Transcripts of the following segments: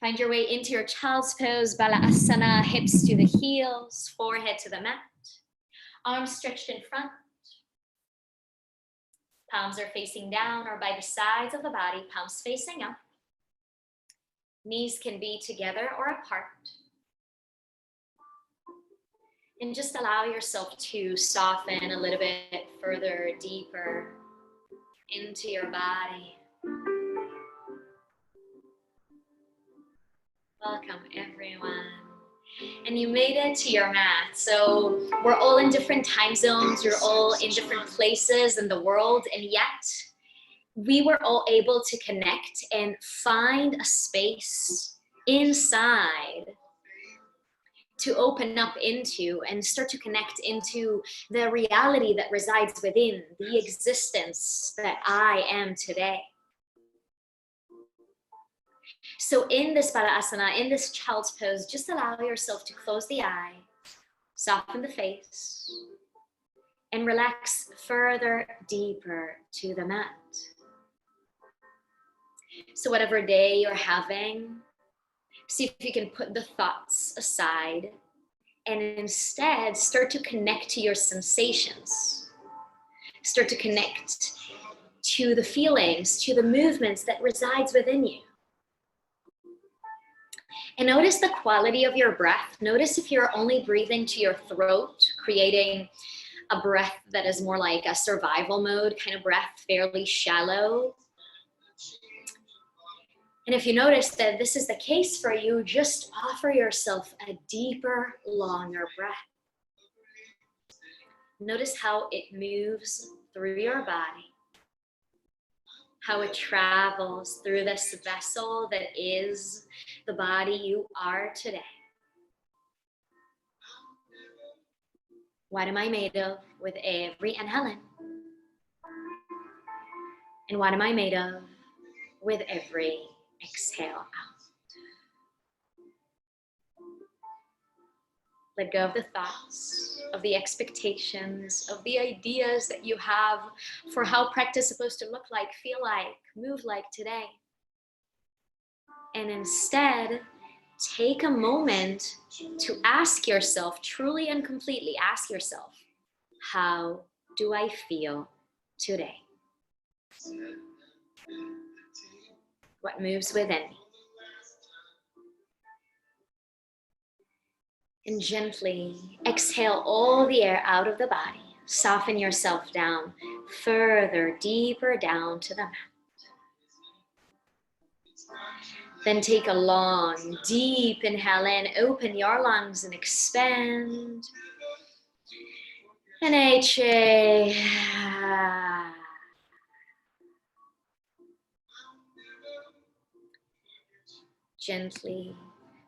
Find your way into your child's pose, Balasana, hips to the heels, forehead to the mat. Arms stretched in front. Palms are facing down or by the sides of the body, palms facing up. Knees can be together or apart. And just allow yourself to soften a little bit further, deeper into your body. Welcome, everyone. And you made it to your mat. So we're all in different time zones. You're all in different places in the world. And yet we were all able to connect and find a space inside to open up into and start to connect into the reality that resides within the existence that I am today. So in this Balasana, in this child's pose, just allow yourself to close the eye, soften the face, and relax further, deeper to the mat. So whatever day you're having, see if you can put the thoughts aside and instead start to connect to your sensations. Start to connect to the feelings, to the movements that resides within you. And notice the quality of your breath. Notice if you're only breathing to your throat, creating a breath that is more like a survival mode kind of breath, fairly shallow. And if you notice that this is the case for you, just offer yourself a deeper, longer breath. Notice how it moves through your body, how it travels through this vessel that is the body you are today. What am I made of with every inhale in? And what am I made of with every exhale out? Let go of the thoughts, of the expectations, of the ideas that you have for how practice is supposed to look like, feel like, move like today. And instead, take a moment to ask yourself, truly and completely ask yourself, how do I feel today? What moves within me? And gently exhale all the air out of the body. Soften yourself down, further, deeper down to the mat. Then take a long, deep inhale in. Open your lungs and expand. And exhale. Gently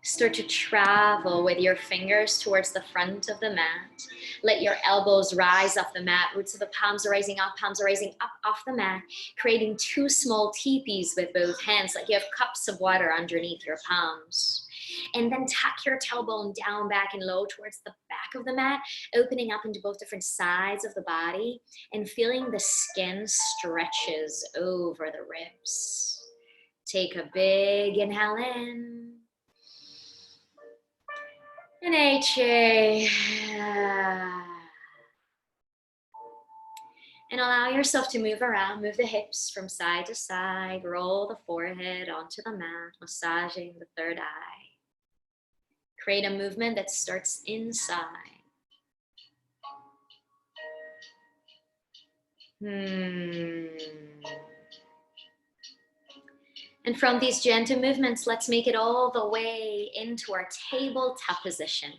start to travel with your fingers towards the front of the mat. Let your elbows rise off the mat. Roots of the palms are rising up off the mat, creating two small teepees with both hands, like you have cups of water underneath your palms. And then tuck your tailbone down, back and low towards the back of the mat, opening up into both different sides of the body and feeling the skin stretches over the ribs. Take a big inhale in. And exhale. And allow yourself to move around, move the hips from side to side, roll the forehead onto the mat, massaging the third eye. Create a movement that starts inside. And from these gentle movements, let's make it all the way into our tabletop position.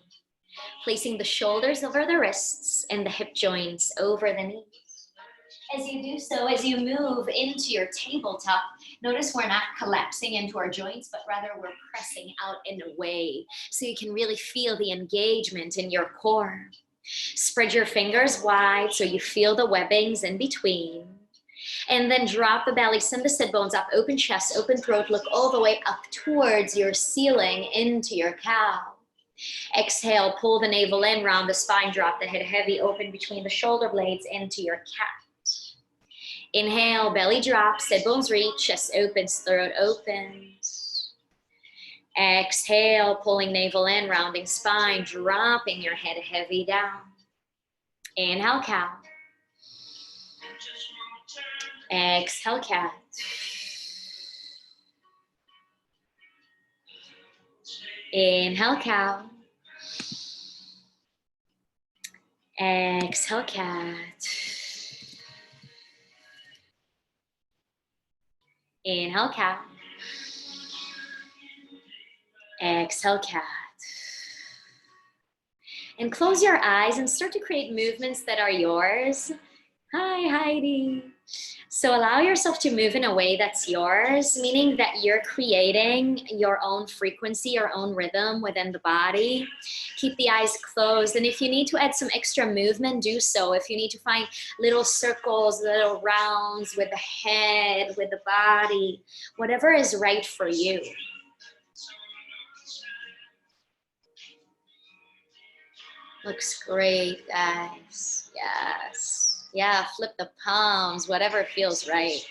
Placing the shoulders over the wrists and the hip joints over the knees. As you do so, as you move into your tabletop, notice we're not collapsing into our joints, but rather we're pressing out and away. So you can really feel the engagement in your core. Spread your fingers wide so you feel the webbings in between. And then drop the belly, send the sit bones up, open chest, open throat, look all the way up towards your ceiling into your cow. Exhale, pull the navel in, round the spine, drop the head heavy, open between the shoulder blades into your cat. Inhale, belly drops, sit bones reach, chest opens, throat opens. Exhale, pulling navel in, rounding spine, dropping your head heavy down. Inhale, cow. Exhale, cat. Inhale, cow. Exhale, cat. Inhale, cow. Exhale, cat. And close your eyes and start to create movements that are yours. Hi, Heidi. So allow yourself to move in a way that's yours, meaning that you're creating your own frequency, your own rhythm within the body. Keep the eyes closed. And if you need to add some extra movement, do so. If you need to find little circles, little rounds with the head, with the body, whatever is right for you. Looks great, guys. Yes. Yeah, flip the palms, whatever feels right.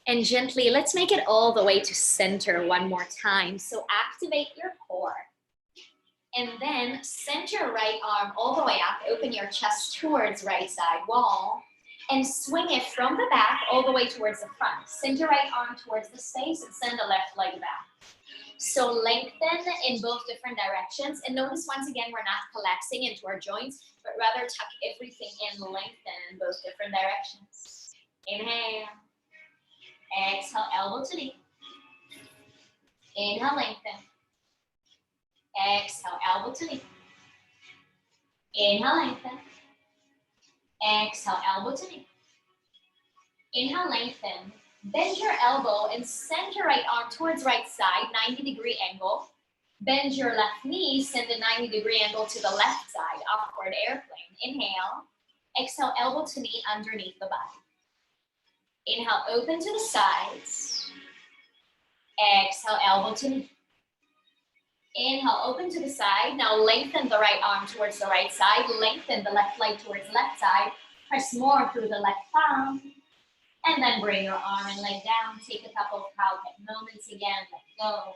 And gently, let's make it all the way to center one more time. So activate your core. And then center right arm all the way up. Open your chest towards right side wall. And swing it from the back all the way towards the front. Center right arm towards the space and send the left leg back. So lengthen in both different directions. And notice once again, we're not collapsing into our joints, but rather tuck everything in, lengthen in both different directions. Inhale. Exhale, elbow to knee. Inhale, lengthen. Exhale, elbow to knee. Inhale, lengthen. Exhale, elbow to knee. Inhale, lengthen. Bend your elbow and send your right arm towards right side, 90-degree angle. Bend your left knee, send a 90-degree angle to the left side, upward airplane. Inhale. Exhale, elbow to knee underneath the body. Inhale, open to the sides. Exhale, elbow to knee. Inhale, open to the side. Now lengthen the right arm towards the right side. Lengthen the left leg towards the left side. Press more through the left palm. And then bring your arm and leg down. Take a couple of cow cat moments again. Let go.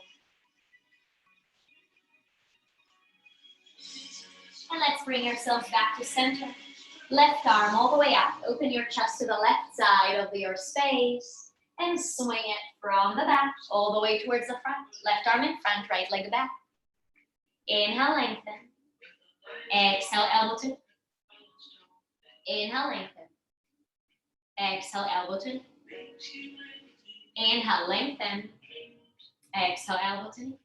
And let's bring ourselves back to center. Left arm all the way up. Open your chest to the left side of your space. And swing it from the back all the way towards the front. Left arm in front, right leg back. Inhale, lengthen. Exhale, elbow to. Inhale, lengthen. Exhale, elbow to knee. Inhale, lengthen. Exhale, elbow to knee.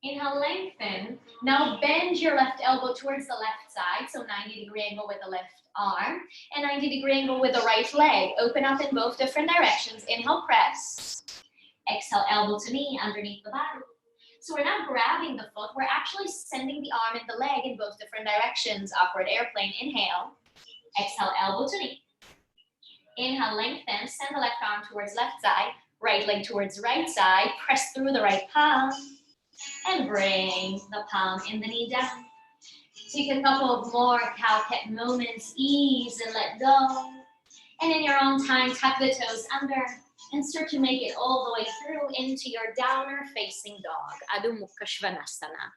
Inhale, lengthen. Now bend your left elbow towards the left side. So 90-degree angle with the left arm. And 90-degree angle with the right leg. Open up in both different directions. Inhale, press. Exhale, elbow to knee underneath the body. So we're not grabbing the foot. We're actually sending the arm and the leg in both different directions. Upward airplane. Inhale. Exhale, elbow to knee. Inhale, lengthen, send the left arm towards left side, right leg towards right side, press through the right palm, and bring the palm in the knee down. Take a couple of more cow cat moments, ease and let go. And in your own time, tuck the toes under and start to make it all the way through into your downer facing dog, Adho Mukha Svanasana.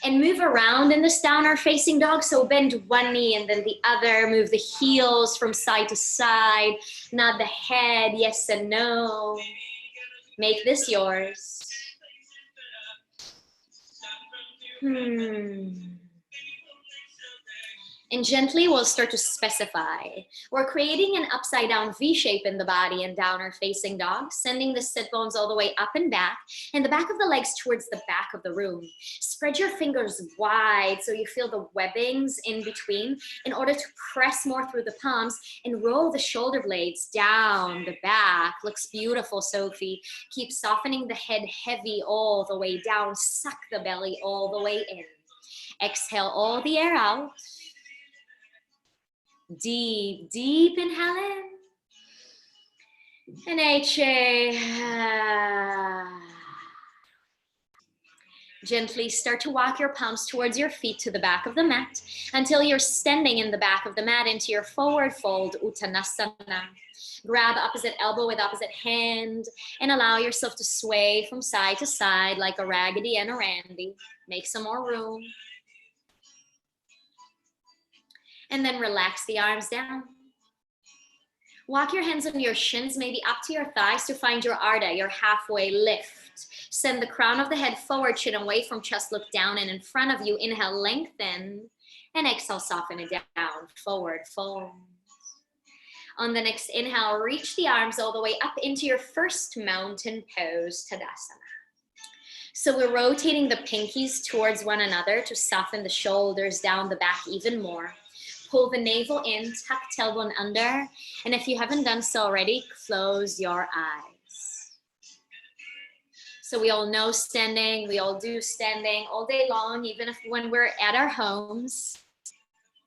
And move around in this downer facing dog. So bend one knee and then the other. Move the heels from side to side. Nod the head, yes and no. Make this yours. And gently we'll start to specify. We're creating an upside down V shape in the body in downer facing dog, sending the sit bones all the way up and back, and the back of the legs towards the back of the room. Spread your fingers wide so you feel the webbings in between in order to press more through the palms and roll the shoulder blades down the back. Looks beautiful, Sophie. Keep softening the head heavy all the way down. Suck the belly all the way in. Exhale all the air out. Deep, deep inhale in. And exhale. Gently start to walk your palms towards your feet to the back of the mat until you're standing in the back of the mat into your forward fold, Uttanasana. Grab opposite elbow with opposite hand and allow yourself to sway from side to side like a raggedy and a randy. Make some more room. And then relax the arms down. Walk your hands on your shins, maybe up to your thighs to find your Ardha, your halfway lift. Send the crown of the head forward, chin away from chest, look down and in front of you. Inhale, lengthen, and exhale, soften it down, forward fold. On the next inhale, reach the arms all the way up into your first mountain pose, Tadasana. So we're rotating the pinkies towards one another to soften the shoulders, down the back even more. Pull the navel in, tuck tailbone under, and if you haven't done so already, close your eyes. So we all know standing, we all do standing all day long, even if when we're at our homes,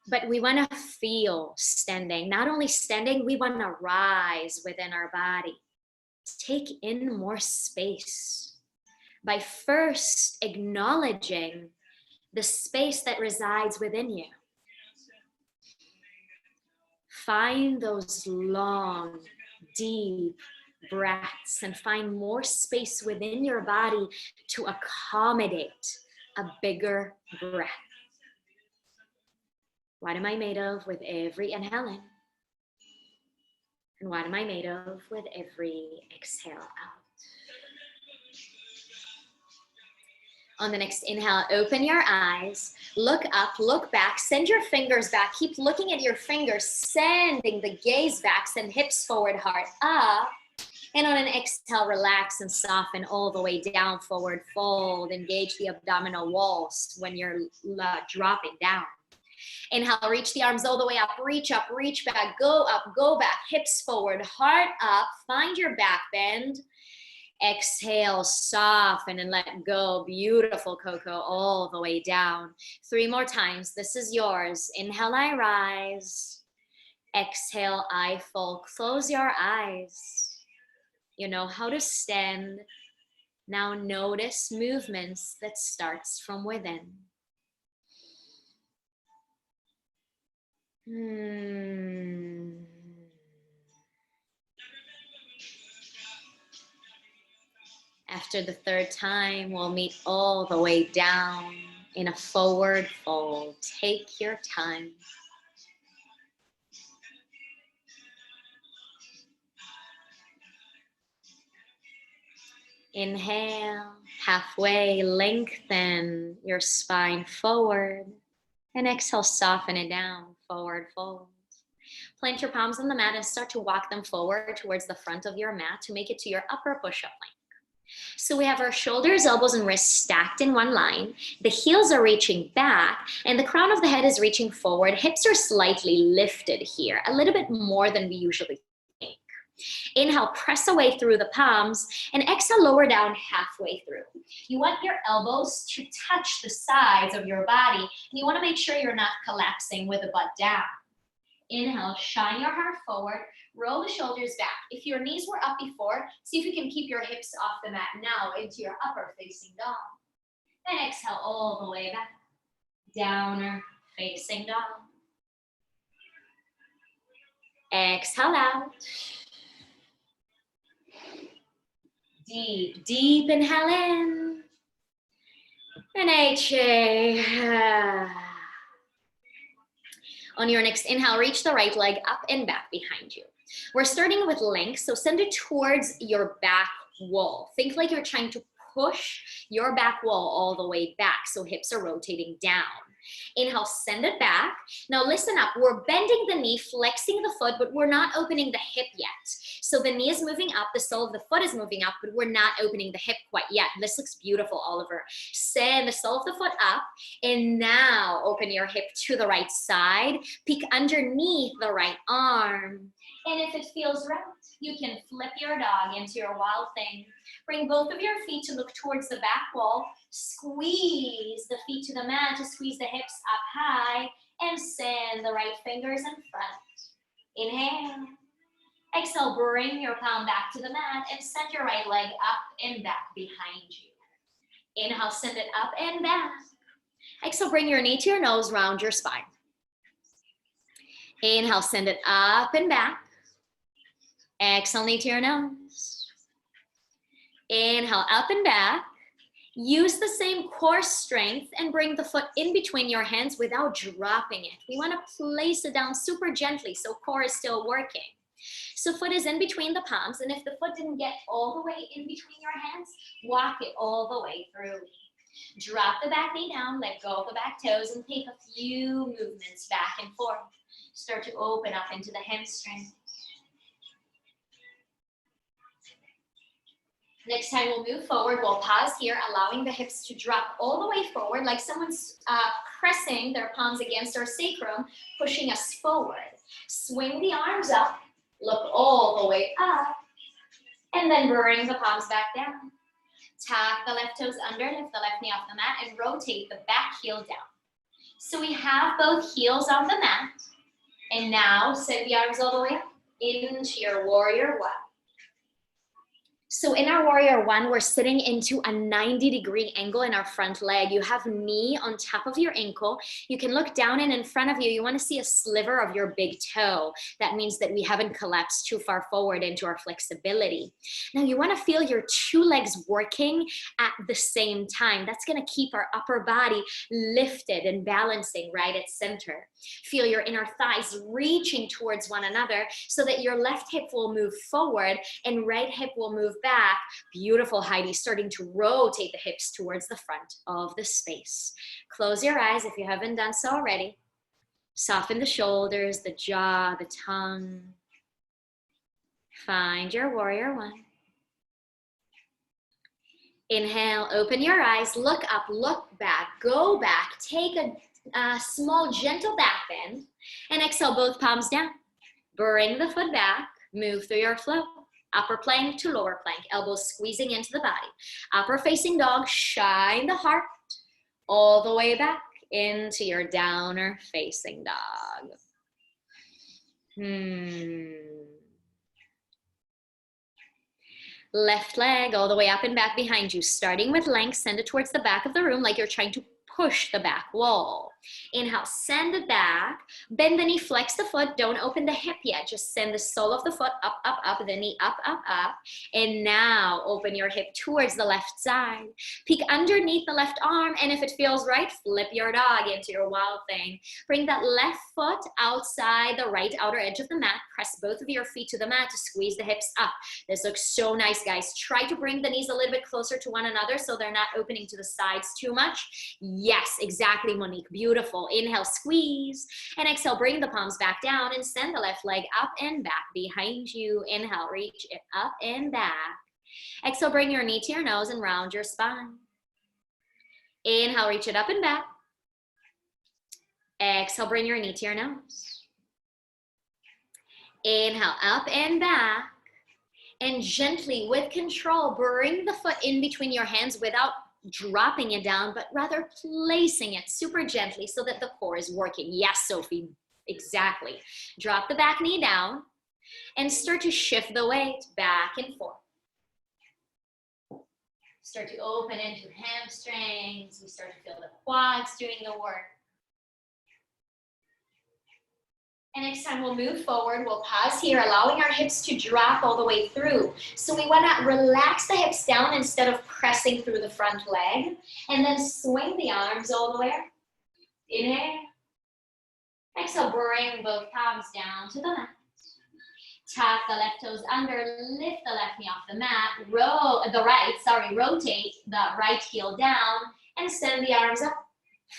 but we want to feel standing. Not only standing, we want to rise within our body. Take in more space by first acknowledging the space that resides within you. Find those long, deep breaths and find more space within your body to accommodate a bigger breath. What am I made of with every inhale in? And what am I made of with every exhale out? On the next inhale, open your eyes, look up, look back, send your fingers back, keep looking at your fingers, sending the gaze back, send hips forward, heart up. And on an exhale, relax and soften all the way down, forward fold. Engage the abdominal walls when you're dropping down. Inhale, reach the arms all the way up, reach back, go up, go back, hips forward, heart up, find your back bend. Exhale, soften and let go. Beautiful, Coco, all the way down. 3 more times. This is yours. Inhale, I rise. Exhale, I fold. Close your eyes. You know how to stand. Now notice movements that starts from within. After the 3rd time, we'll meet all the way down in a forward fold. Take your time. Inhale, halfway, lengthen your spine forward. And exhale, soften it down, forward fold. Plant your palms on the mat and start to walk them forward towards the front of your mat to make it to your upper push-up plank. So we have our shoulders, elbows, and wrists stacked in one line. The heels are reaching back, and the crown of the head is reaching forward. Hips are slightly lifted here, a little bit more than we usually think. Inhale, press away through the palms, and exhale, lower down halfway through. You want your elbows to touch the sides of your body, and you want to make sure you're not collapsing with the butt down. Inhale, shine your heart forward, roll the shoulders back. If your knees were up before, see if you can keep your hips off the mat now into your upper facing dog. And exhale all the way back, downer facing dog. Exhale out. Deep, deep inhale in. And exhale. On your next inhale, reach the right leg up and back behind you. We're starting with length, so send it towards your back wall. Think like you're trying to push your back wall all the way back, so hips are rotating down. Inhale, send it back. Now listen up, we're bending the knee, flexing the foot, but we're not opening the hip yet. So the knee is moving up, the sole of the foot is moving up, but we're not opening the hip quite yet. This looks beautiful, Oliver. Send the sole of the foot up, and now open your hip to the right side. Peek underneath the right arm. And if it feels right, you can flip your dog into your wild thing. Bring both of your feet to look towards the back wall. Squeeze the feet to the mat to squeeze the hips up high, and send the right fingers in front. Inhale. Exhale, bring your palm back to the mat and send your right leg up and back behind you. Inhale, send it up and back. Exhale, bring your knee to your nose, round your spine. Inhale, send it up and back. Exhale, knee to your nose. Inhale, up and back. Use the same core strength and bring the foot in between your hands without dropping it. We want to place it down super gently so core is still working. So foot is in between the palms, and if the foot didn't get all the way in between your hands, walk it all the way through. Drop the back knee down, let go of the back toes, and take a few movements back and forth. Start to open up into the hamstring. Next time we'll move forward, we'll pause here, allowing the hips to drop all the way forward, like someone's pressing their palms against our sacrum, pushing us forward. Swing the arms up, look all the way up, and then bring the palms back down. Tuck the left toes under, lift the left knee off the mat, and rotate the back heel down. So we have both heels on the mat, and now send the arms all the way up into your warrior one. So in our warrior one, we're sitting into a 90-degree angle in our front leg. You have knee on top of your ankle. You can look down and in front of you, you want to see a sliver of your big toe. That means that we haven't collapsed too far forward into our flexibility. Now you want to feel your two legs working at the same time. That's going to keep our upper body lifted and balancing right at center. Feel your inner thighs reaching towards one another so that your left hip will move forward and right hip will move back. Beautiful, Heidi, starting to rotate the hips towards the front of the space. Close your eyes if you haven't done so already. Soften the shoulders, the jaw, the tongue. Find your warrior one. Inhale, open your eyes, look up, look back, go back, take a small gentle back bend, and exhale both palms down. Bring the foot back, move through your flow. Upper plank to lower plank, elbows squeezing into the body. Upper facing dog, shine the heart all the way back into your downer facing dog. Left leg all the way up and back behind you. Starting with length, send it towards the back of the room like you're trying to push the back wall. Inhale, send it back, bend the knee, flex the foot, don't open the hip yet, just send the sole of the foot up, up, up, the knee up, up, up, and now open your hip towards the left side. Peek underneath the left arm, and if it feels right, flip your dog into your wild thing. Bring that left foot outside the right outer edge of the mat, press both of your feet to the mat to squeeze the hips up. This looks so nice, guys. Try to bring the knees a little bit closer to one another so they're not opening to the sides too much. Yes, exactly, Monique. Beautiful. Inhale, squeeze. And exhale, bring the palms back down and send the left leg up and back behind you. Inhale, reach it up and back. Exhale, bring your knee to your nose and round your spine. Inhale, reach it up and back. Exhale, bring your knee to your nose. Inhale, up and back. And gently, with control, bring the foot in between your hands without dropping it down, but rather placing it super gently so that the core is working. Yes, Sophie, exactly. Drop the back knee down and start to shift the weight back and forth. Start to open into the hamstrings. We start to feel the quads doing the work. And next time we'll move forward, we'll pause here, allowing our hips to drop all the way through. So we want to relax the hips down instead of pressing through the front leg. And then swing the arms all the way up. Inhale. Exhale, bring both palms down to the mat. Tuck the left toes under, lift the left knee off the mat, rotate the right heel down, and send the arms up.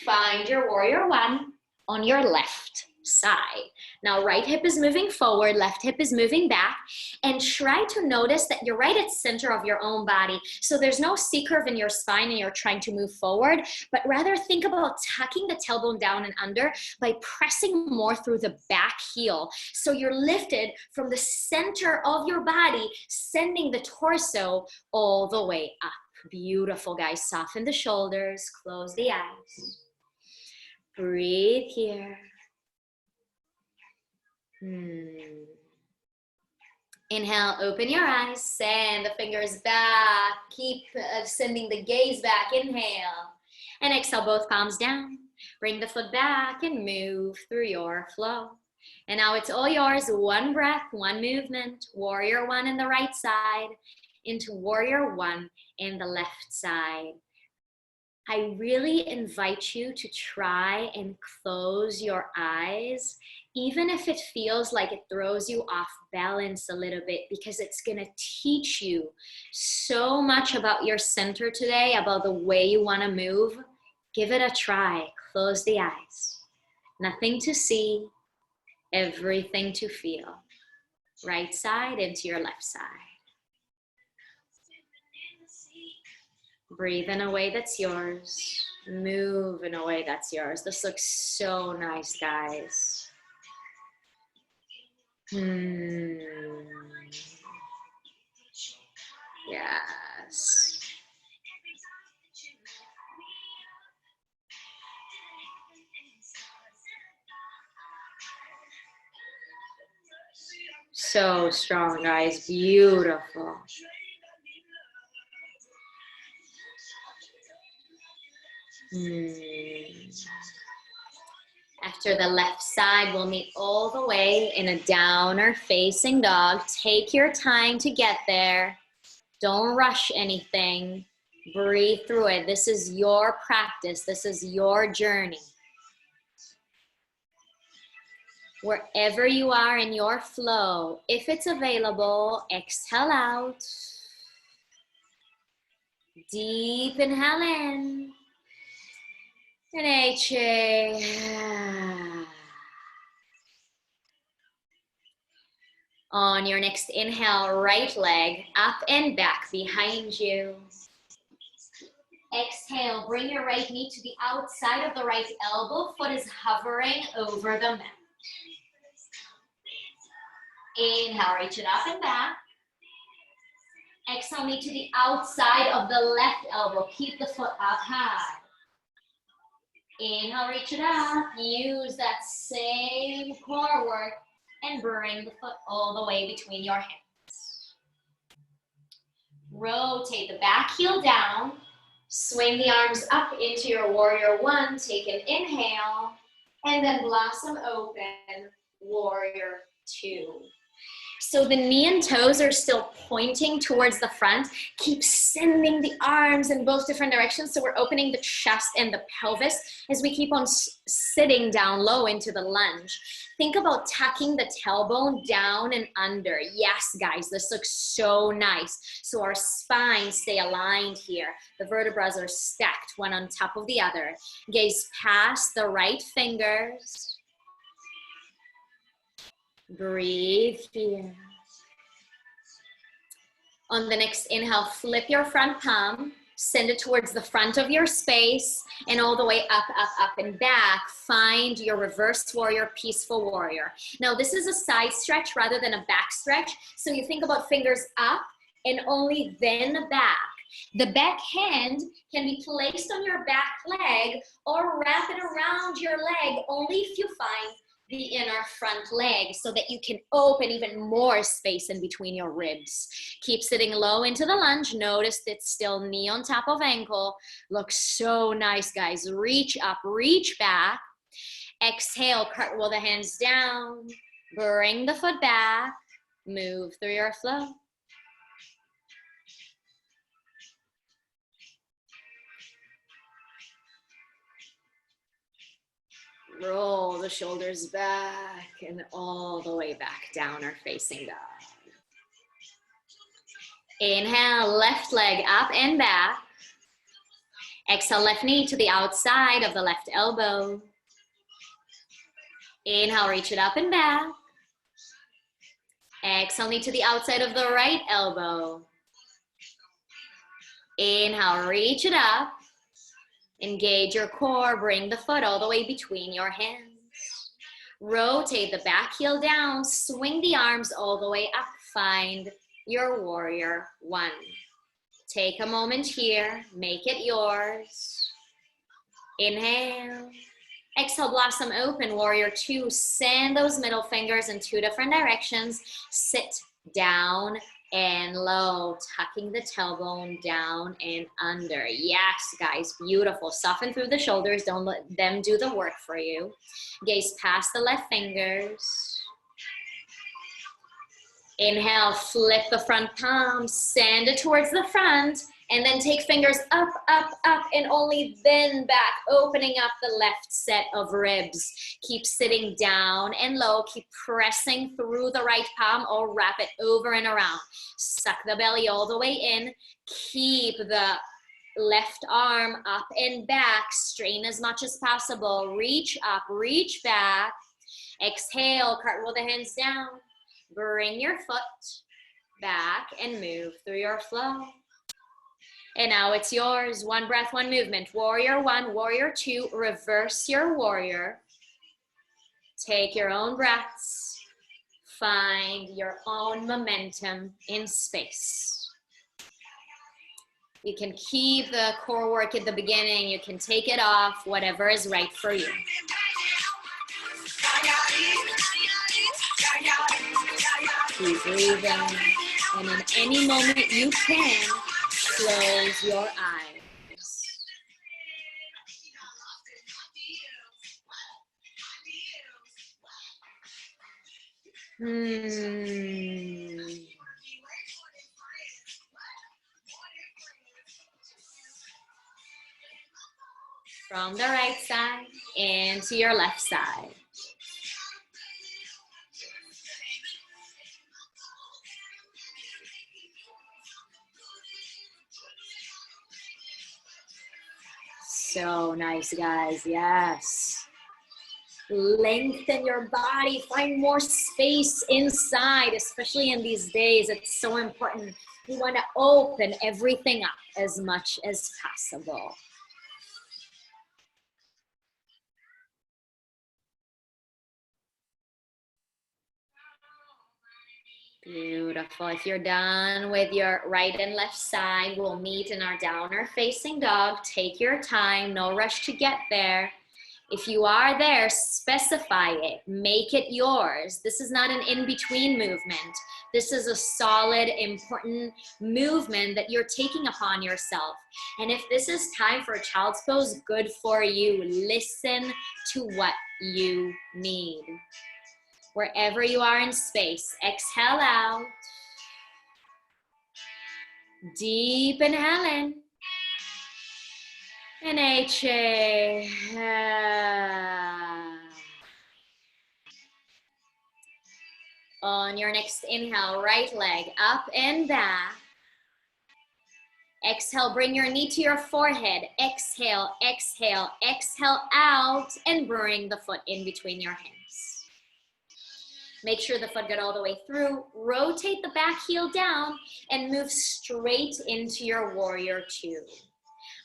Find your warrior one on your left side. Now right hip is moving forward, left hip is moving back, and try to notice that you're right at center of your own body. So there's no C curve in your spine and you're trying to move forward, but rather think about tucking the tailbone down and under by pressing more through the back heel. So you're lifted from the center of your body, sending the torso all the way up. Beautiful, guys. Soften the shoulders, close the eyes. Breathe here. Inhale, open your eyes, send the fingers back. Keep sending the gaze back. Inhale. And exhale, both palms down. Bring the foot back and move through your flow. And now it's all yours. One breath, one movement. Warrior one in the right side into warrior one in the left side. I really invite you to try and close your eyes, even if it feels like it throws you off balance a little bit, because it's gonna teach you so much about your center today, about the way you wanna move. Give it a try. Close the eyes. Nothing to see, everything to feel. Right side into your left side. Breathe in a way that's yours. Move in a way that's yours. This looks so nice, guys. Yes. So strong, guys. Beautiful. After the left side, we'll meet all the way in a downward facing dog. Take your time to get there. Don't rush anything. Breathe through it. This is your practice. This is your journey. Wherever you are in your flow, if it's available, exhale out. Deep inhale in. And exhale. On your next inhale, right leg up and back behind you. Exhale, bring your right knee to the outside of the right elbow. Foot is hovering over the mat. Inhale, reach it up and back. Exhale, knee to the outside of the left elbow. Keep the foot up high. Inhale, reach it up. Use that same core work and bring the foot all the way between your hands. Rotate the back heel down. Swing the arms up into your warrior one. Take an inhale and then blossom open, warrior two. So the knee and toes are still pointing towards the front. Keep sending the arms in both different directions. So we're opening the chest and the pelvis as we keep on sitting down low into the lunge. Think about tucking the tailbone down and under. Yes, guys, this looks so nice. So our spines stay aligned here. The vertebrae are stacked one on top of the other. Gaze past the right fingers. Breathe here. On the next inhale, flip your front palm, send it towards the front of your space, and all the way up, up, up, and back. Find your reverse warrior, peaceful warrior. Now, this is a side stretch rather than a back stretch. So you think about fingers up and only then back. The back hand can be placed on your back leg or wrap it around your leg only if you find the inner front leg so that you can open even more space in between your ribs. Keep sitting low into the lunge. Notice it's still knee on top of ankle. Looks so nice, guys. Reach up, reach back. Exhale, cartwheel the hands down. Bring the foot back. Move through your flow. Roll the shoulders back and all the way back, downward facing dog. Inhale, left leg up and back. Exhale, left knee to the outside of the left elbow. Inhale, reach it up and back. Exhale, knee to the outside of the right elbow. Inhale, reach it up. Engage your core, bring the foot all the way between your hands. Rotate the back heel down, swing the arms all the way up. Find your warrior one. Take a moment here, make it yours. Inhale. Exhale, blossom open, warrior two. Send those middle fingers in two different directions. Sit down and low, tucking the tailbone down and under. Yes, guys, beautiful. Soften through the shoulders. Don't let them do the work for you. Gaze past the left fingers. Inhale, flip the front palm, send it towards the front, and then take fingers up, up, up, and only then back, opening up the left set of ribs. Keep sitting down and low, keep pressing through the right palm or wrap it over and around. Suck the belly all the way in, keep the left arm up and back, strain as much as possible, reach up, reach back, exhale, cartwheel the hands down. Bring your foot back and move through your flow. And now it's yours. One breath, one movement. Warrior one, warrior two. Reverse your warrior. Take your own breaths. Find your own momentum in space. You can keep the core work at the beginning. You can take it off, whatever is right for you. Keep breathing, and in any moment you can, close your eyes. From the right side into your left side. So nice, guys. Yes. Lengthen your body. Find more space inside, especially in these days. It's so important. You want to open everything up as much as possible. Beautiful. If you're done with your right and left side, we'll meet in our downward facing dog. Take your time, no rush to get there. If you are there, specify it, make it yours. This is not an in-between movement. This is a solid, important movement that you're taking upon yourself. And if this is time for a child's pose, good for you. Listen to what you need. Wherever you are in space, exhale out. Deep inhale in. And exhale. On your next inhale, right leg up and back. Exhale, bring your knee to your forehead. Exhale, exhale, exhale out, and bring the foot in between your hands. Make sure the foot got all the way through. Rotate the back heel down and move straight into your warrior two.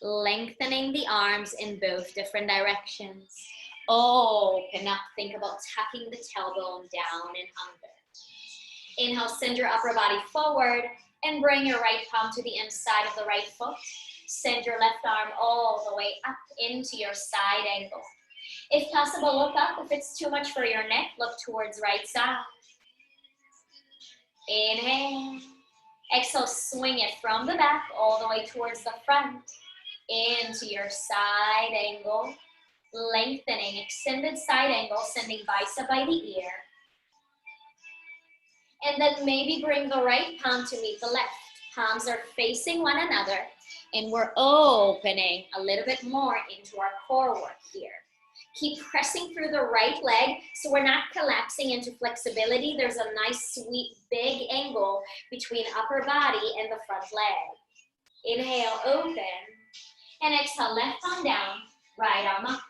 Lengthening the arms in both different directions. Open up, think about tucking the tailbone down and under. Inhale, send your upper body forward and bring your right palm to the inside of the right foot. Send your left arm all the way up into your side angle. If possible, look up. If it's too much for your neck, look towards right side. Inhale. Exhale, swing it from the back all the way towards the front. Into your side angle. Lengthening, extended side angle, sending bicep by the ear. And then maybe bring the right palm to meet the left. Palms are facing one another. And we're opening a little bit more into our core work here. Keep pressing through the right leg so we're not collapsing into flexibility. There's a nice, sweet, big angle between upper body and the front leg. Inhale, open. And exhale, left arm down, right arm up.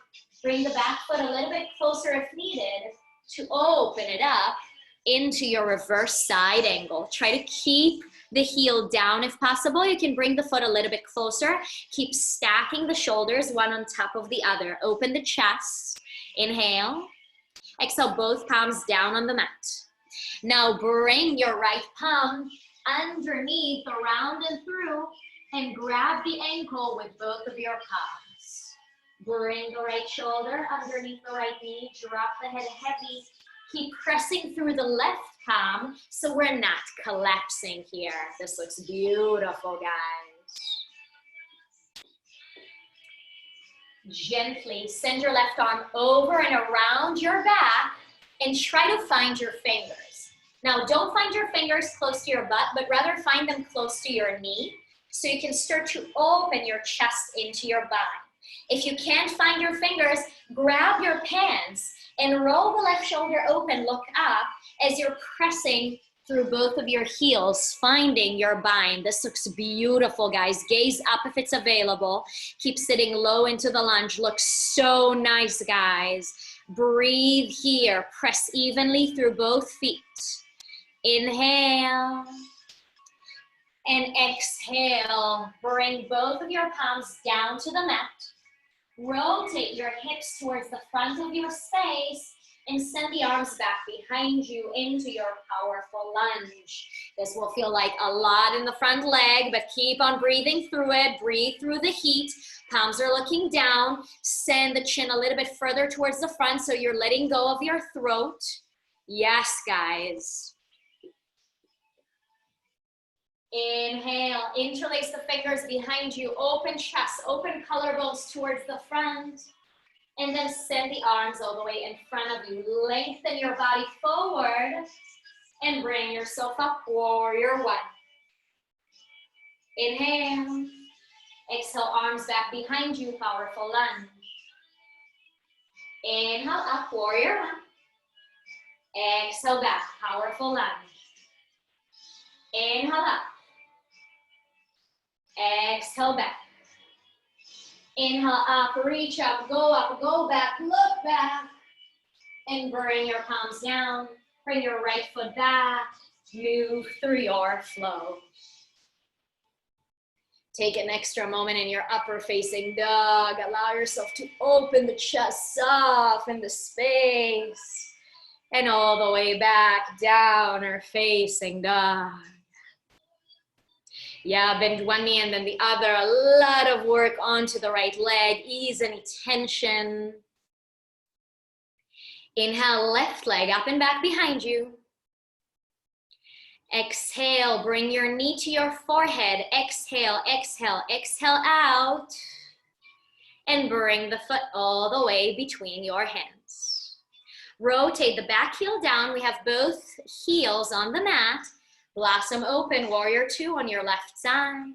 Bring the back foot a little bit closer if needed to open it up into your reverse side angle. Try to keep the heel down if possible. You can bring the foot a little bit closer. Keep stacking the shoulders one on top of the other. Open the chest. Inhale. Exhale, both palms down on the mat. Now bring your right palm underneath, around and through, and grab the ankle with both of your palms. Bring the right shoulder underneath the right knee. Drop the head heavy. Keep pressing through the left palm, so we're not collapsing here. This looks beautiful, guys. Gently send your left arm over and around your back and try to find your fingers. Now, don't find your fingers close to your butt, but rather find them close to your knee so you can start to open your chest into your body. If you can't find your fingers, grab your pants and roll the left shoulder open, look up as you're pressing through both of your heels, finding your bind. This looks beautiful, guys. Gaze up if it's available. Keep sitting low into the lunge. Looks so nice, guys. Breathe here. Press evenly through both feet. Inhale. And exhale. Bring both of your palms down to the mat. Rotate your hips towards the front of your space and send the arms back behind you into your powerful lunge. This will feel like a lot in the front leg, but keep on breathing through it. Breathe through the heat. Palms are looking down. Send the chin a little bit further towards the front so you're letting go of your throat. Yes, guys. Inhale, interlace the fingers behind you, open chest, open collarbones towards the front, and then send the arms all the way in front of you. Lengthen your body forward and bring yourself up, warrior one. Inhale, exhale, arms back behind you, powerful lunge. Inhale up, warrior one. Exhale back, powerful lunge. Inhale up. Exhale back. Inhale up, reach up, go back, look back. And bring your palms down. Bring your right foot back. Move through your flow. Take an extra moment in your upper facing dog. Allow yourself to open the chest, soften the space. And all the way back, down or facing dog. Yeah, bend one knee and then the other. A lot of work onto the right leg. Ease any tension. Inhale, left leg up and back behind you. Exhale, bring your knee to your forehead. Exhale, exhale, exhale out. And bring the foot all the way between your hands. Rotate the back heel down. We have both heels on the mat. Blossom open, warrior two on your left side.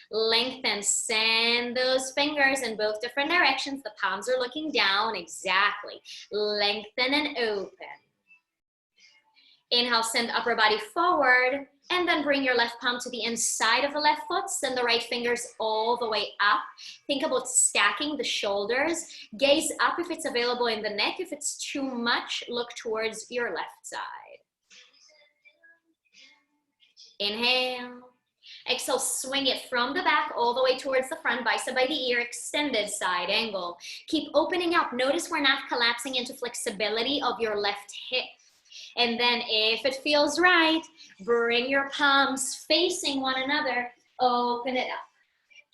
Lengthen, send those fingers in both different directions. The palms are looking down, exactly. Lengthen and open. Inhale, send upper body forward, and then bring your left palm to the inside of the left foot. Send the right fingers all the way up. Think about stacking the shoulders. Gaze up if it's available in the neck. If it's too much, look towards your left side. Inhale. Exhale, swing it from the back all the way towards the front, bicep by the ear, extended side angle. Keep opening up. Notice we're not collapsing into flexibility of your left hip. And then if it feels right, bring your palms facing one another, open it up.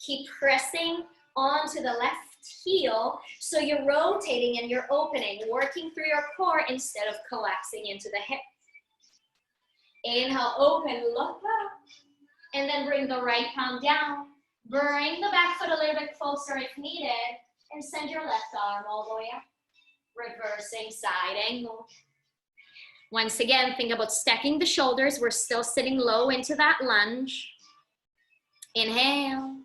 Keep pressing onto the left heel so you're rotating and you're opening, working through your core instead of collapsing into the hip. Inhale, open, look up, and then bring the right palm down. Bring the back foot a little bit closer if needed, and send your left arm all the way up. Reversing side angle. Once again, think about stacking the shoulders. We're still sitting low into that lunge. Inhale.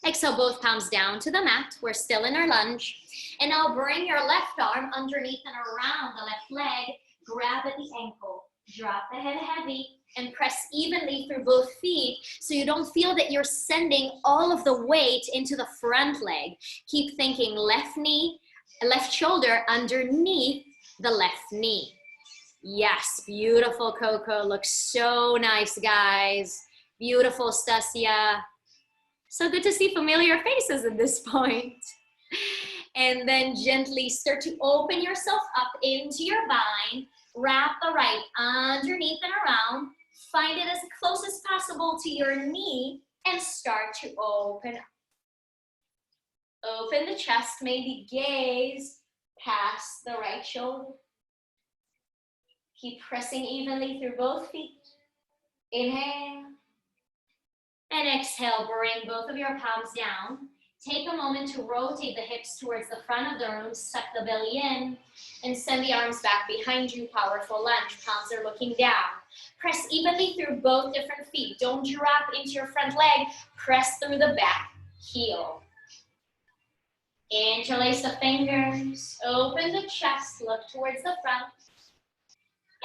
Exhale, both palms down to the mat. We're still in our lunge. And now bring your left arm underneath and around the left leg. Grab at the ankle. Drop the head heavy and press evenly through both feet so you don't feel that you're sending all of the weight into the front leg. Keep thinking left knee, left shoulder underneath the left knee. Yes, beautiful, Coco. Looks so nice, guys. Beautiful, Stasia. So good to see familiar faces at this point. And then gently start to open yourself up into your bind. Wrap the right underneath and around. Find it as close as possible to your knee and start to open up. Open the chest, maybe gaze past the right shoulder. Keep pressing evenly through both feet. Inhale. And exhale, bring both of your palms down. Take a moment to rotate the hips towards the front of the room, suck the belly in, and send the arms back behind you. Powerful lunge, palms are looking down. Press evenly through both different feet. Don't drop into your front leg. Press through the back heel. Interlace the fingers, open the chest, look towards the front,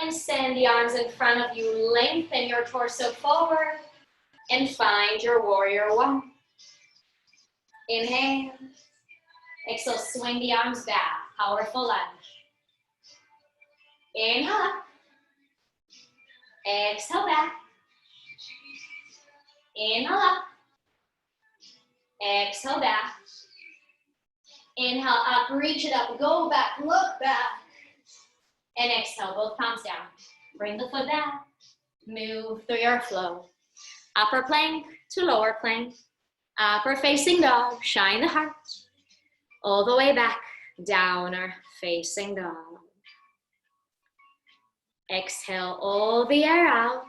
and send the arms in front of you. Lengthen your torso forward, and find your warrior one. Inhale. Exhale, swing the arms back. Powerful lunge. Inhale up. Exhale back. Inhale up. Exhale back. Inhale up, reach it up, go back, look back. And exhale, both palms down. Bring the foot back. Move through your flow. Upper plank to lower plank. Upper facing dog, shine the heart. All the way back, downer facing dog. Exhale all the air out.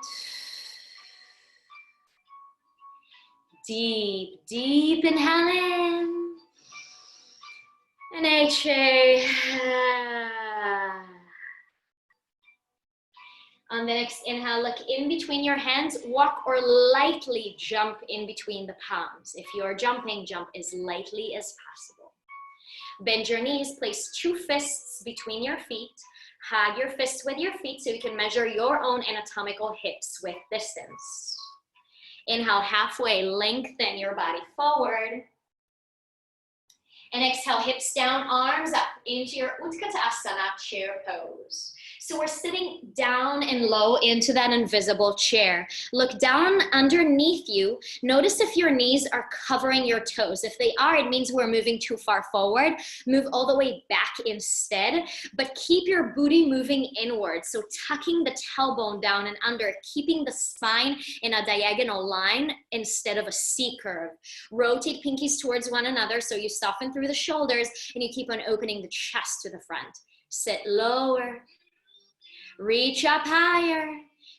Deep, deep inhale in. And exhale. On the next inhale, look in between your hands, walk or lightly jump in between the palms. If you are jumping, jump as lightly as possible. Bend your knees, place 2 fists between your feet. Hug your fists with your feet so you can measure your own anatomical hips with distance. Inhale, halfway, lengthen your body forward. And exhale, hips down, arms up into your Utkatasana chair pose. So we're sitting down and low into that invisible chair. Look down underneath you. Notice if your knees are covering your toes. If they are, it means we're moving too far forward. Move all the way back instead, but keep your booty moving inward. So tucking the tailbone down and under, keeping the spine in a diagonal line instead of a C curve. Rotate pinkies towards one another so you soften through the shoulders and you keep on opening the chest to the front. Sit lower. Reach up higher,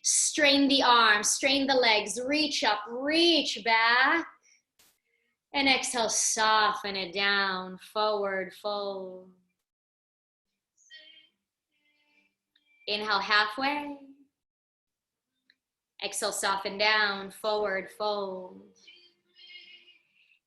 strain the arms, strain the legs, reach up, reach back, and exhale, soften it down, forward fold. Inhale, halfway. Exhale, soften down, forward fold.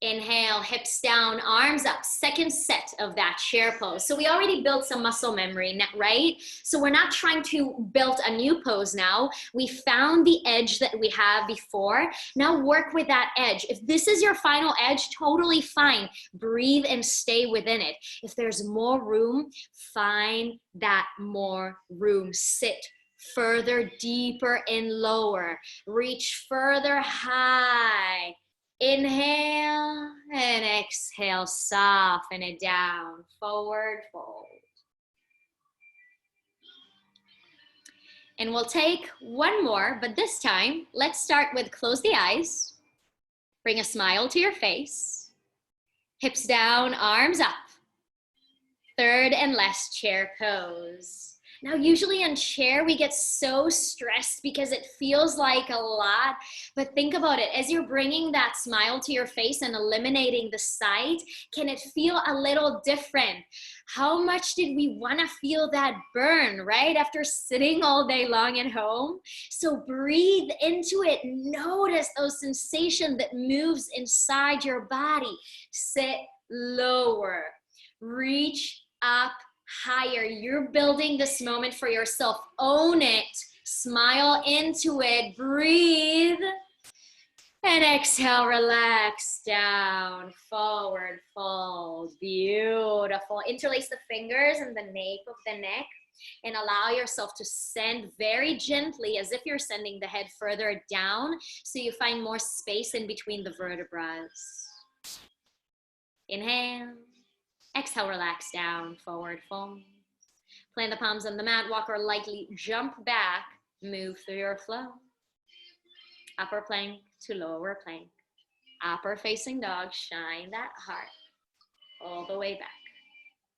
Inhale, hips down, arms up, second set of that chair pose. So we already built some muscle memory, right? So we're not trying to build a new pose now. We found the edge that we have before. Now work with that edge. If this is your final edge, totally fine. Breathe and stay within it. If there's more room, find that more room. Sit further, deeper and lower. Reach further high. Inhale and exhale, soften it down, forward fold. And we'll take one more, but this time, let's start with close the eyes, bring a smile to your face, hips down, arms up, third and last chair pose. Now, usually in chair, we get so stressed because it feels like a lot, but think about it. As you're bringing that smile to your face and eliminating the sight, can it feel a little different? How much did we want to feel that burn, right? After sitting all day long at home. So breathe into it. Notice those sensations that moves inside your body. Sit lower, reach up higher. You're building this moment for yourself. Own it. Smile into it. Breathe. And exhale, relax down, forward fold. Beautiful. Interlace the fingers and the nape of the neck and allow yourself to send very gently as if you're sending the head further down so you find more space in between the vertebrae. Inhale. Exhale, relax down, forward fold. Plant the palms on the mat, walk or lightly jump back, move through your flow. Upper plank to lower plank. Upper facing dog, shine that heart all the way back.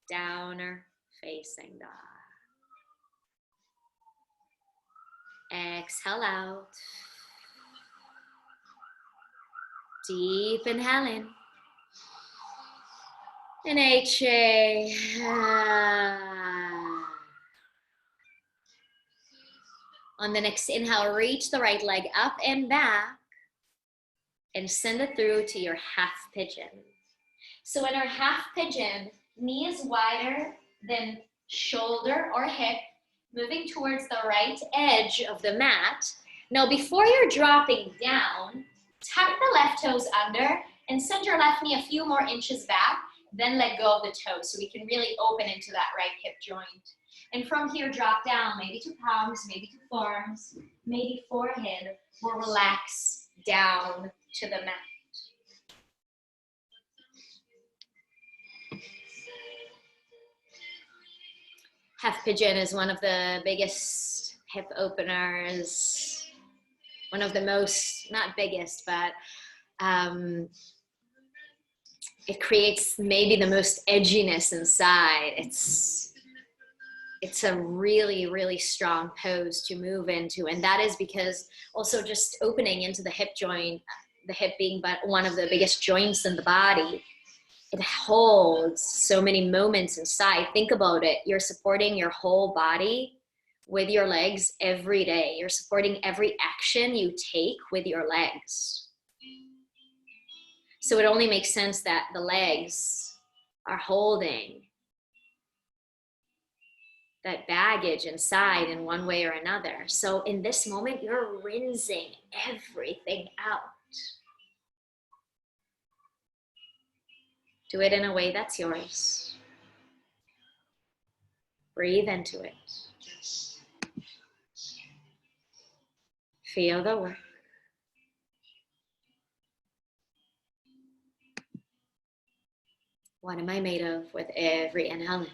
Downer facing dog. Exhale out. Deep inhale in. And HA. On the next inhale, reach the right leg up and back and send it through to your half pigeon. So in our half pigeon, knee is wider than shoulder or hip, moving towards the right edge of the mat. Now, before you're dropping down, tuck the left toes under and send your left knee a few more inches back, then let go of the toes so we can really open into that right hip joint. And from here, drop down, maybe to palms, maybe to forearms, maybe forehead, or relax down to the mat. Half pigeon is one of the biggest hip openers, one of the most, not biggest, but it creates maybe the most edginess inside. It's a really, really strong pose to move into. And that is because also just opening into the hip joint, the hip being but one of the biggest joints in the body, it holds so many moments inside. Think about it. You're supporting your whole body with your legs every day. You're supporting every action you take with your legs. So it only makes sense that the legs are holding that baggage inside in one way or another. So in this moment, you're rinsing everything out. Do it in a way that's yours. Breathe into it. Feel the work. What am I made of with every inhale in?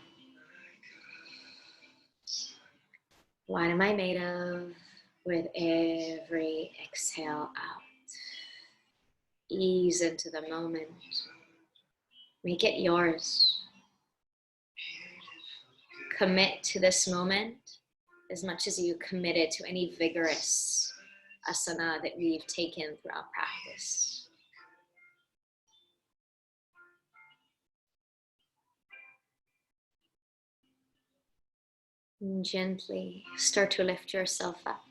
What am I made of with every exhale out? Ease into the moment. Make it yours. Commit to this moment as much as you committed to any vigorous asana that we've taken throughout practice. And gently start to lift yourself up.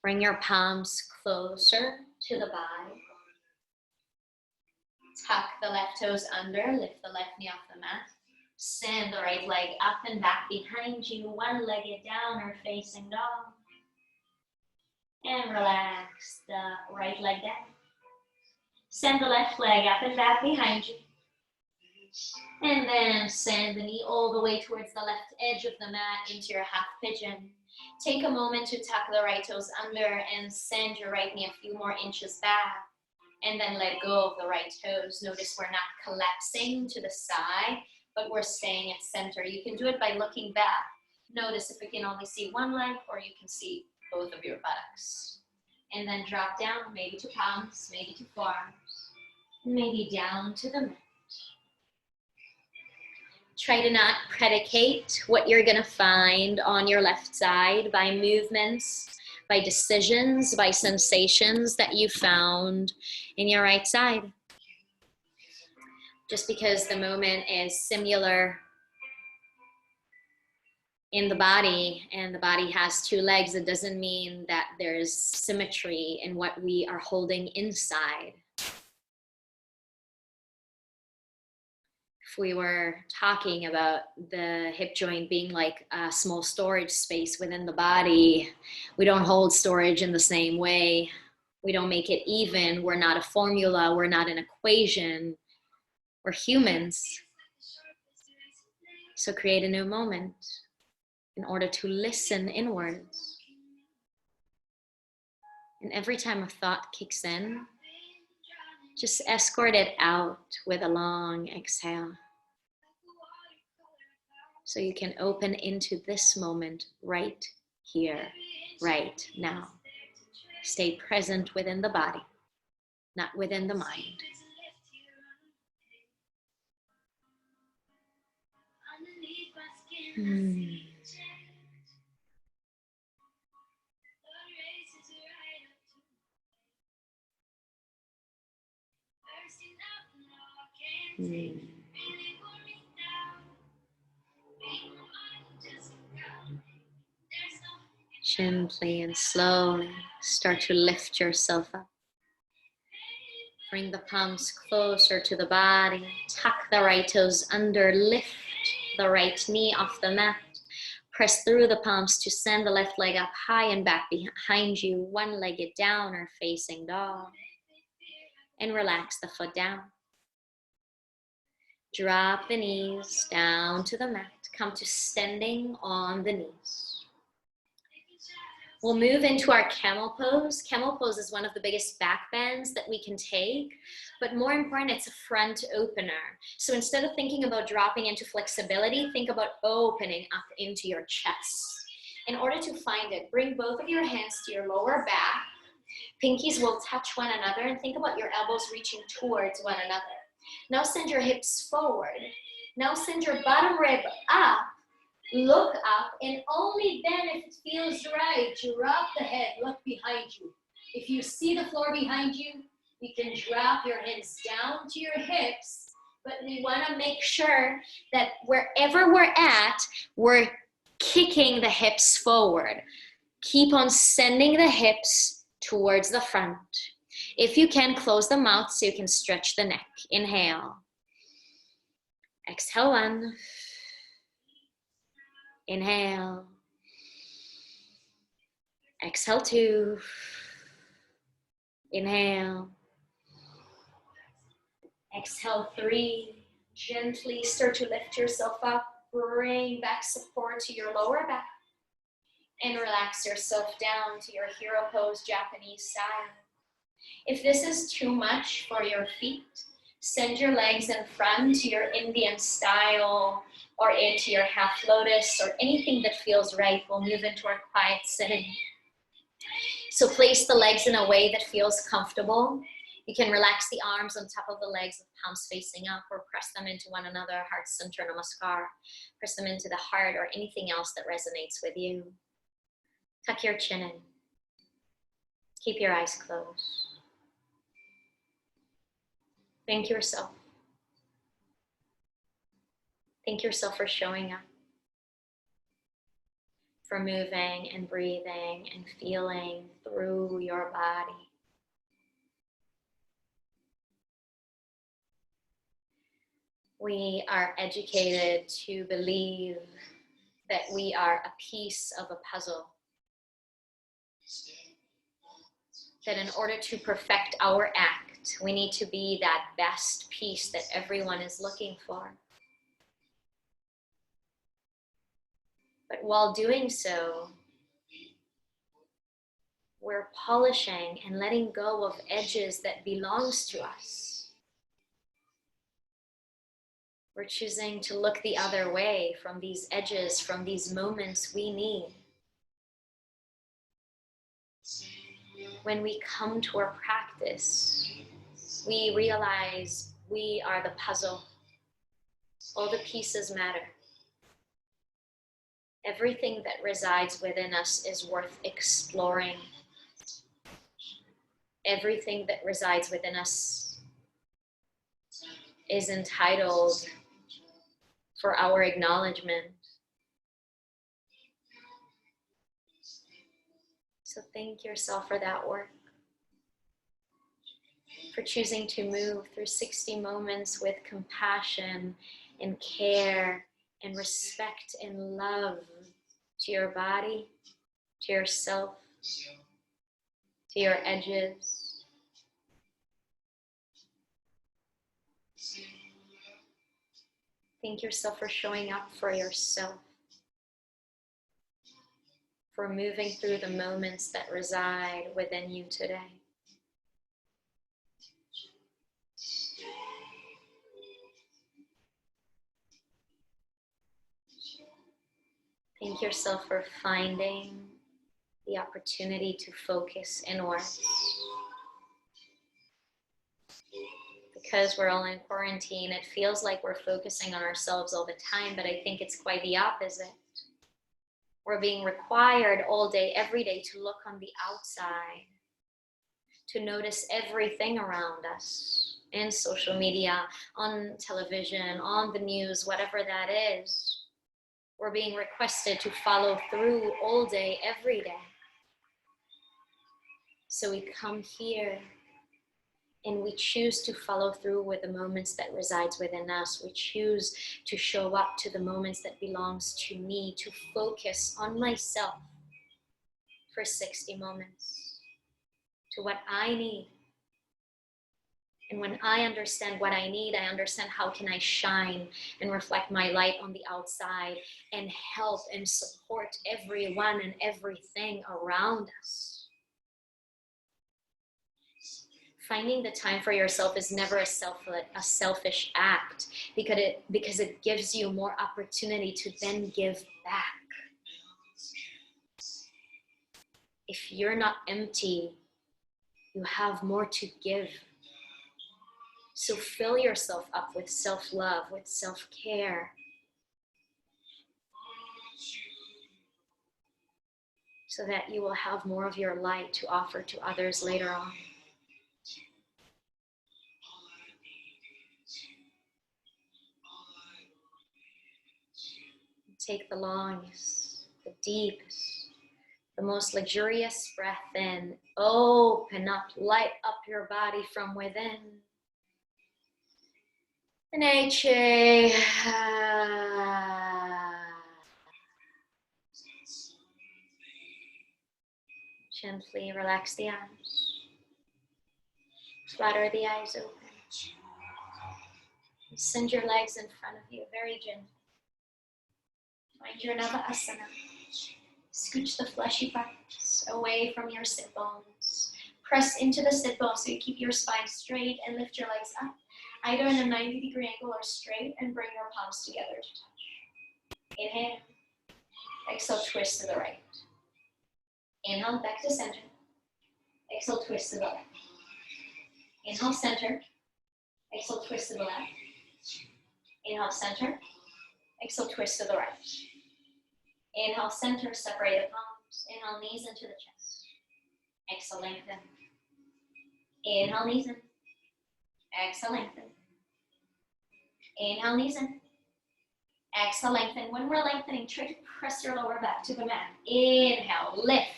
Bring your palms closer to the body. Tuck the left toes under, lift the left knee off the mat. Send the right leg up and back behind you, one-legged down or facing dog. And relax the right leg down. Send the left leg up and back behind you. And then send the knee all the way towards the left edge of the mat into your half pigeon. Take a moment to tuck the right toes under and send your right knee a few more inches back. And then let go of the right toes. Notice we're not collapsing to the side, but we're staying at center. You can do it by looking back. Notice if you can only see one leg or you can see both of your buttocks. And then drop down, maybe to palms, maybe to forearms, maybe down to the mat. Try to not predicate what you're gonna find on your left side by movements, by decisions, by sensations that you found in your right side. Just because the moment is similar in the body and the body has two legs, it doesn't mean that there's symmetry in what we are holding inside. If we were talking about the hip joint being like a small storage space within the body, we don't hold storage in the same way. We don't make it even. We're not a formula. We're not an equation. We're humans. So create a new moment in order to listen inwards. And every time a thought kicks in, just escort it out with a long exhale. So you can open into this moment right here, right now. Stay present within the body, not within the mind. Gently and slowly start to lift yourself up. Bring the palms closer to the body. Tuck the right toes under. Lift the right knee off the mat. Press through the palms to send the left leg up high and back behind you. One-legged down or facing dog. And relax the foot down. Drop the knees down to the mat. Come to standing on the knees. We'll move into our camel pose. Camel pose is one of the biggest back bends that we can take, but more important, it's a front opener. So instead of thinking about dropping into flexibility, think about opening up into your chest. In order to find it, bring both of your hands to your lower back. Pinkies will touch one another, and think about your elbows reaching towards one another. Now send your hips forward. Now send your bottom rib up. Look up, and only then, if it feels right, drop the head, look behind you. If you see the floor behind you, you can drop your hands down to your hips, but we want to make sure that wherever we're at, we're kicking the hips forward. Keep on sending the hips towards the front. If you can, close the mouth so you can stretch the neck. Inhale. Exhale, one. Inhale. Exhale, two. Inhale. Exhale, three. Gently start to lift yourself up. Bring back support to your lower back. And relax yourself down to your hero pose, Japanese style. If this is too much for your feet, send your legs in front to your Indian style or into your half lotus or anything that feels right. We'll move into our quiet sitting. So place the legs in a way that feels comfortable. You can relax the arms on top of the legs with palms facing up, or press them into one another, heart center namaskar. Press them into the heart or anything else that resonates with you. Tuck your chin in. Keep your eyes closed. Thank yourself. Thank yourself for showing up, for moving and breathing and feeling through your body. We are educated to believe that we are a piece of a puzzle. That in order to perfect our act, we need to be that best piece that everyone is looking for. But while doing so, we're polishing and letting go of edges that belongs to us. We're choosing to look the other way from these edges, from these moments we need. When we come to our practice, we realize we are the puzzle. All the pieces matter. Everything that resides within us is worth exploring. Everything that resides within us is entitled for our acknowledgement. So thank yourself for that work, for choosing to move through 60 moments with compassion and care and respect and love to your body, to yourself, to your edges. Thank yourself for showing up for yourself, for moving through the moments that reside within you today. Thank yourself for finding the opportunity to focus inwards. Because we're all in quarantine, it feels like we're focusing on ourselves all the time, but I think it's quite the opposite. We're being required all day, every day, to look on the outside, to notice everything around us in social media, on television, on the news, whatever that is. We're being requested to follow through all day, every day. So we come here and we choose to follow through with the moments that resides within us. We choose to show up to the moments that belongs to me, to focus on myself for 60 moments, to what I need. And when I understand what I need, I understand how can I shine and reflect my light on the outside and help and support everyone and everything around us. Finding the time for yourself is never a selfish act, because it gives you more opportunity to then give back. If you're not empty, you have more to give. So fill yourself up with self-love, with self-care. So that you will have more of your light to offer to others later on. Take the longest, the deepest, the most luxurious breath in. Open up, light up your body from within. And exhale. Gently relax the arms. Flutter the eyes open. Send your legs in front of you, very gently. Find your Navasana. Scooch the fleshy parts away from your sit bones. Press into the sit bones so you keep your spine straight and lift your legs up, either in a 90-degree angle or straight, and bring your palms together to touch. Inhale. Exhale, twist to the right. Inhale, back to center. Exhale, twist to the left. Inhale, center. Exhale, twist to the left. Inhale, center. Exhale, twist to the right. Inhale, center, separate the palms. Inhale, knees into the chest. Exhale, lengthen. Inhale, knees in. Exhale, lengthen. Inhale, knees in. Exhale, lengthen. When we're lengthening, try to press your lower back to the mat. Inhale, lift.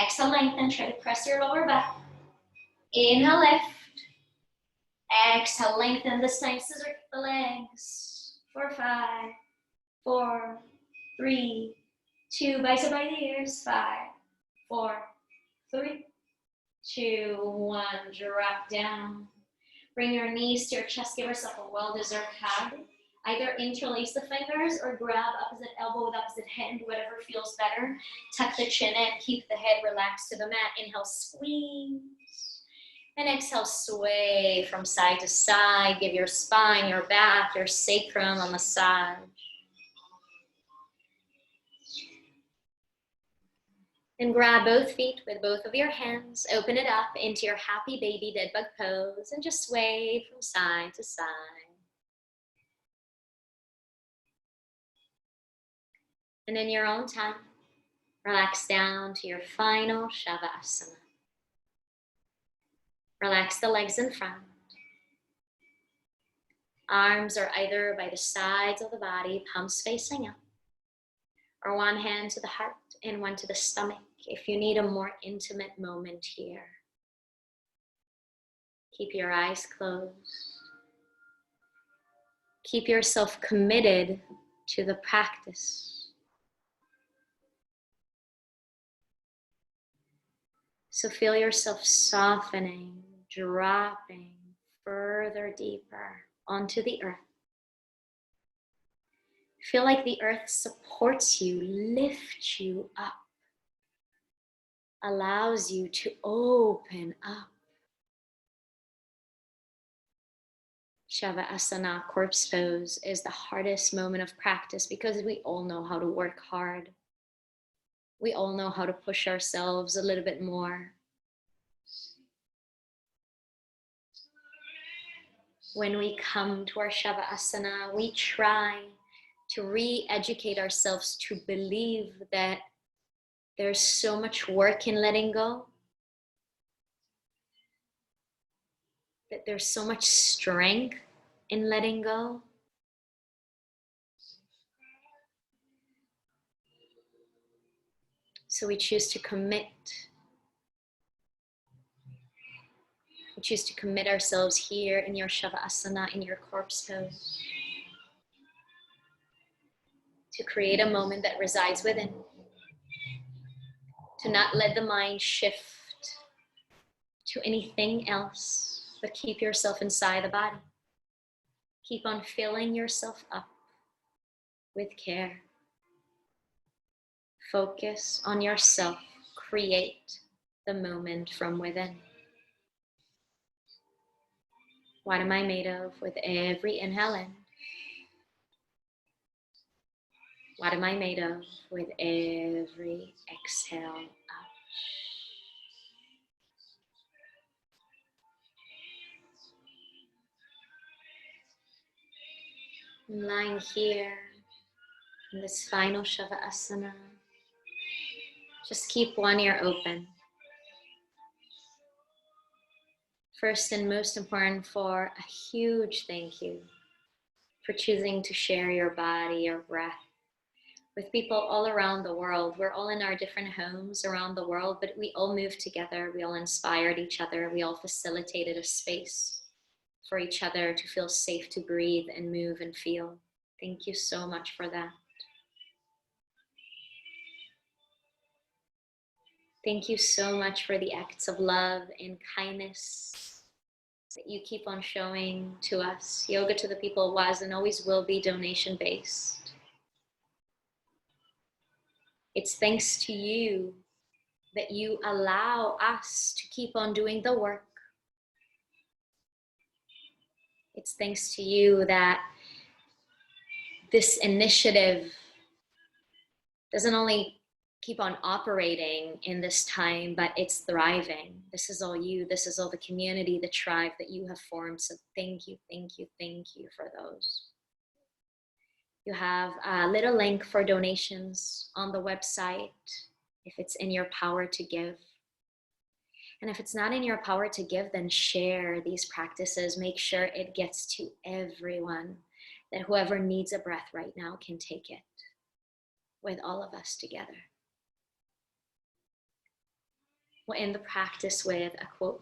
Exhale, lengthen. Try to press your lower back. Inhale, lift. Exhale, lengthen. This time, scissor kick the legs. 4, 5, 4, 3, 2. Bicep by the ears. 5, 4, 3, 2, 1. Drop down. Bring your knees to your chest. Give yourself a well-deserved hug. Either interlace the fingers or grab opposite elbow with opposite hand, whatever feels better. Tuck the chin in. Keep the head relaxed to the mat. Inhale, squeeze. And exhale, sway from side to side. Give your spine, your back, your sacrum a massage. And grab both feet with both of your hands. Open it up into your happy baby dead bug pose and just sway from side to side. And in your own time, relax down to your final Shavasana. Relax the legs in front. Arms are either by the sides of the body, palms facing up, or one hand to the heart and one to the stomach if you need a more intimate moment here. Keep your eyes closed. Keep yourself committed to the practice. So feel yourself softening, dropping further deeper onto the earth. Feel like the earth supports you, lifts you up, allows you to open up. Shavasana, corpse pose, is the hardest moment of practice because we all know how to work hard. We all know how to push ourselves a little bit more. When we come to our Shavasana, we try to re-educate ourselves to believe that there's so much work in letting go. that there's so much strength in letting go. So we choose to commit. We choose to commit ourselves here in your Shavasana, in your corpse pose, to create a moment that resides within, to not let the mind shift to anything else, but keep yourself inside the body. Keep on filling yourself up with care. Focus on yourself. Create the moment from within. What am I made of with every inhale in? What am I made of with every exhale out? I'm lying here in this final Shavasana. Just keep one ear open. First and most important, for a huge thank you for choosing to share your body, your breath with people all around the world. We're all in our different homes around the world, but we all moved together. We all inspired each other. We all facilitated a space for each other to feel safe to breathe and move and feel. Thank you so much for that. Thank you so much for the acts of love and kindness that you keep on showing to us. Yoga to the People was and always will be donation based. It's thanks to you that you allow us to keep on doing the work. It's thanks to you that this initiative doesn't only keep on operating in this time, but it's thriving. This is all you. This is all the community, the tribe that you have formed. So thank you, thank you, thank you for those. You have a little link for donations on the website if it's in your power to give. And if it's not in your power to give, then share these practices. Make sure it gets to everyone, that whoever needs a breath right now can take it with all of us together. We'll end the practice with a quote,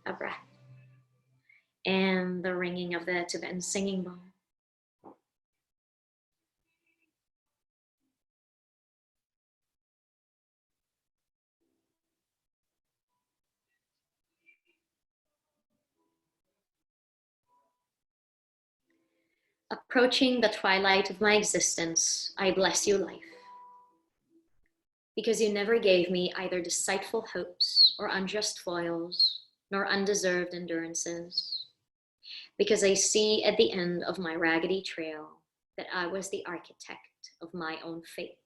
a breath, and the ringing of the Tibetan singing bowl. Approaching the twilight of my existence, I bless you, life, because you never gave me either deceitful hopes or unjust foils, nor undeserved endurances, because I see at the end of my raggedy trail that I was the architect of my own fate,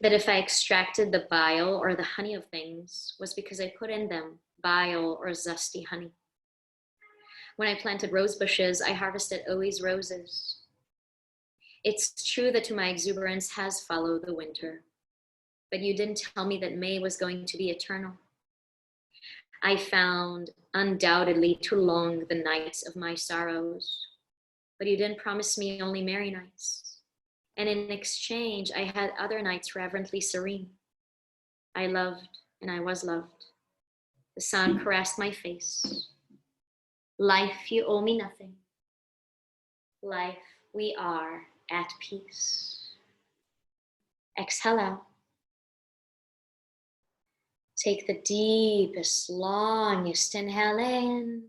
that if I extracted the bile or the honey of things was because I put in them bile or zesty honey. When I planted rose bushes, I harvested always roses. It's true that to my exuberance has followed the winter, but you didn't tell me that May was going to be eternal. I found undoubtedly too long the nights of my sorrows, but you didn't promise me only merry nights. And in exchange, I had other nights reverently serene. I loved and I was loved. The sun caressed my face. Life, you owe me nothing. Life, we are at peace. Exhale out. Take the deepest, longest inhale in.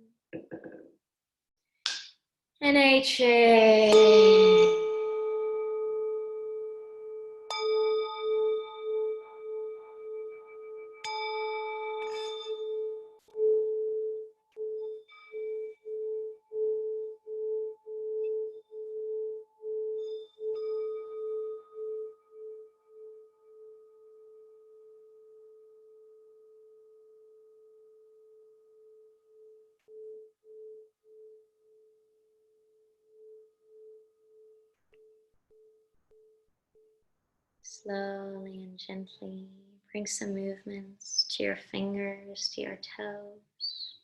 And exhale. Slowly and gently bring some movements to your fingers, to your toes.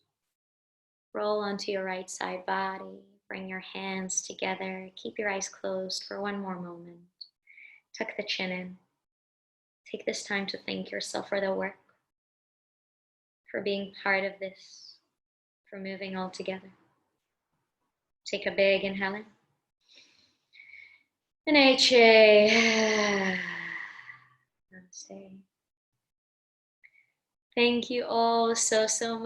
Roll onto your right side body. Bring your hands together. Keep your eyes closed for one more moment. Tuck the chin in. Take this time to thank yourself for the work, for being part of this, for moving all together. Take a big inhale in. And exhale. Namaste. Thank you all so much.